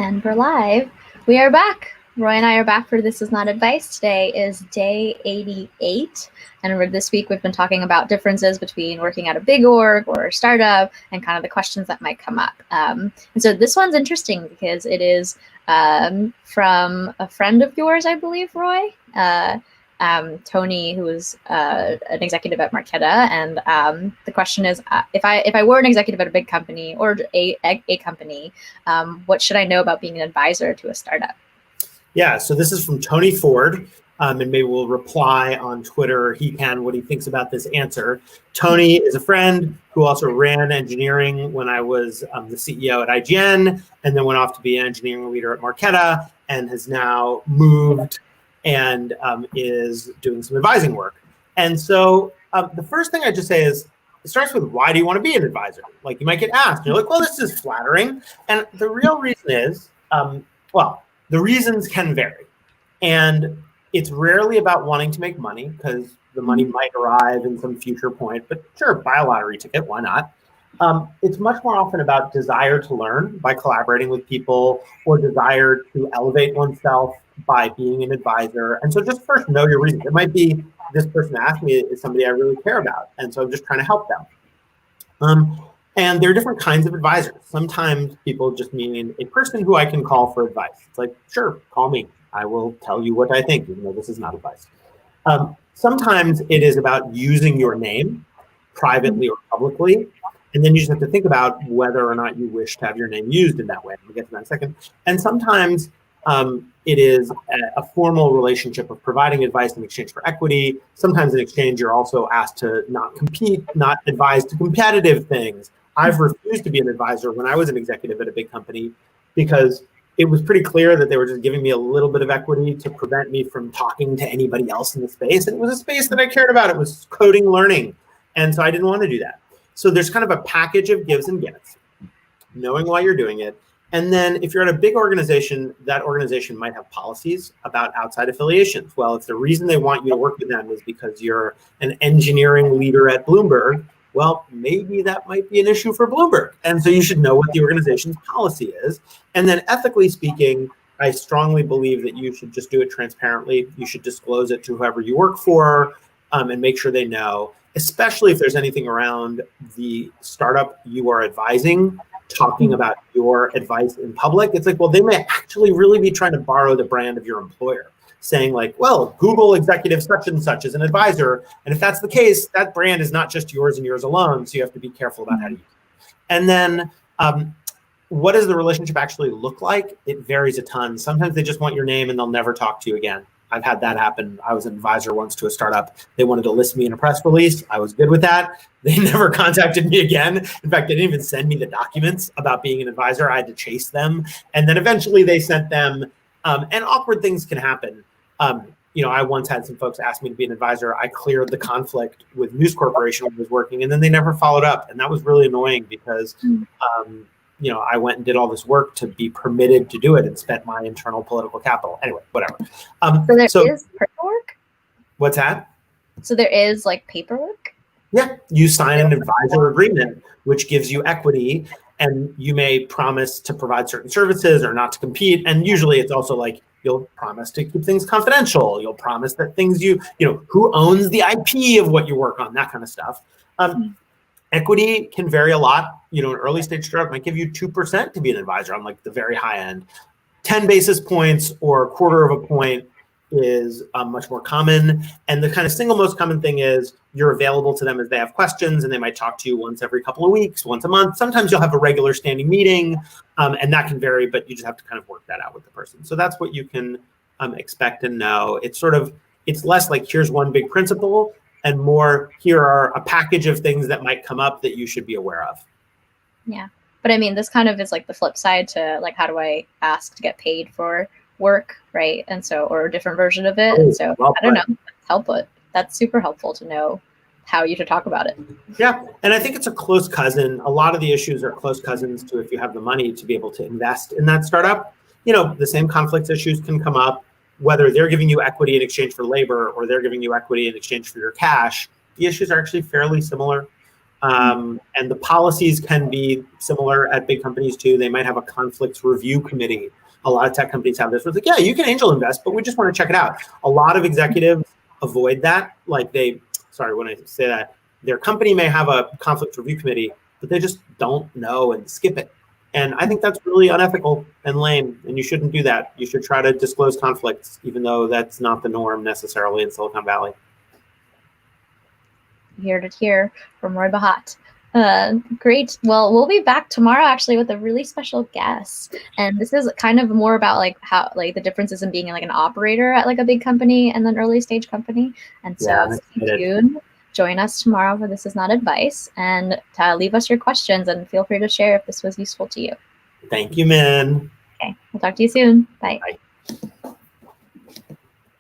And we're live. We are back. Roy and I are back for This Is Not Advice. Today is day 88. And this week we've been talking about differences between working at a big org or a startup and kind of the questions that might come up. And so this one's interesting because it is from a friend of yours, I believe, Roy. Tony, who is an executive at Marqeta, and the question is, if I were an executive at a big company or a company, what should I know about being an advisor to a startup? Yeah, so this is from Tony Ford, and maybe we'll reply on Twitter. He can what he thinks about this answer. Tony is a friend who also ran engineering when I was the CEO at IGN, and then went off to be an engineering leader at Marqeta, and has now moved and is doing some advising work. And so the first thing I just say is, it starts with, why do you want to be an advisor? Like, you might get asked, you're like, well, this is flattering. And the real reason is, the reasons can vary. And it's rarely about wanting to make money, because the money might arrive in some future point, but sure, buy a lottery ticket, why not? It's much more often about desire to learn by collaborating with people, or desire to elevate oneself by being an advisor. And so just first know your reasons. It might be, this person asked me is somebody I really care about, and so I'm just trying to help them. And there are different kinds of advisors. Sometimes people just mean a person who I can call for advice. It's like, sure, call me. I will tell you what I think, even though this is not advice. Sometimes it is about using your name privately or publicly. And then you just have to think about whether or not you wish to have your name used in that way. We'll get to that in a second. And sometimes it is a formal relationship of providing advice in exchange for equity. Sometimes in exchange, you're also asked to not compete, not advise to competitive things. I've refused to be an advisor when I was an executive at a big company, because it was pretty clear that they were just giving me a little bit of equity to prevent me from talking to anybody else in the space. And it was a space that I cared about. It was coding learning. And so I didn't want to do that. So there's kind of a package of gives and gets, knowing why you're doing it. And then if you're at a big organization, that organization might have policies about outside affiliations. Well, if the reason they want you to work with them is because you're an engineering leader at Bloomberg, well, maybe that might be an issue for Bloomberg. And so you should know what the organization's policy is. And then ethically speaking, I strongly believe that you should just do it transparently. You should disclose it to whoever you work for, and make sure they know, especially if there's anything around the startup you are advising, talking about your advice in public. It's like, well, they may actually really be trying to borrow the brand of your employer, saying like, well, Google executive such and such is an advisor. And if that's the case, that brand is not just yours and yours alone. So you have to be careful about how to use it. And then what does the relationship actually look like? It varies a ton. Sometimes they just want your name and they'll never talk to you again. I've had that happen. I was an advisor once to a startup. They wanted to list me in a press release. I was good with that. They never contacted me again. In fact, they didn't even send me the documents about being an advisor. I had to chase them. And then eventually they sent them, and awkward things can happen. I once had some folks ask me to be an advisor. I cleared the conflict with News Corporation when I was working, and then they never followed up. And that was really annoying because I went and did all this work to be permitted to do it and spent my internal political capital. Anyway, whatever. So there is paperwork? What's that? So there is like paperwork? Yeah, you sign an advisor agreement, which gives you equity, and you may promise to provide certain services or not to compete. And usually it's also like, you'll promise to keep things confidential. You'll promise that things who owns the IP of what you work on, that kind of stuff. Equity can vary a lot. An early stage startup might give you 2% to be an advisor on like the very high end. 10 basis points or a quarter of a point is much more common. And the kind of single most common thing is you're available to them as they have questions, and they might talk to you once every couple of weeks, once a month. Sometimes you'll have a regular standing meeting, and that can vary, but you just have to kind of work that out with the person. So that's what you can expect and know. It's less like, here's one big principle, and more, here are a package of things that might come up that you should be aware of. Yeah. But I mean, this kind of is like the flip side to like, how do I ask to get paid for work, right? And so, or a different version of it. And so, I don't know, that's super helpful to know how you should talk about it. Yeah. And I think it's a close cousin. A lot of the issues are close cousins to if you have the money to be able to invest in that startup. The same conflicts issues can come up, whether they're giving you equity in exchange for labor or they're giving you equity in exchange for your cash. The issues are actually fairly similar. And the policies can be similar at big companies too. They might have a conflicts review committee. A lot of tech companies have this. Where it's like, yeah, you can angel invest, but we just want to check it out. A lot of executives avoid that. Like when I say that, their company may have a conflict review committee, but they just don't know and skip it. And I think that's really unethical and lame, and you shouldn't do that. You should try to disclose conflicts, even though that's not the norm necessarily in Silicon Valley. Hear it here from Roy Bahat. Great. Well, we'll be back tomorrow actually with a really special guest. And this is kind of more about like how like the differences in being like an operator at like a big company and an early stage company. And so stay tuned. Join us tomorrow for This Is Not Advice, and leave us your questions and feel free to share if this was useful to you. Thank you, Min. Okay. We'll talk to you soon. Bye. Bye.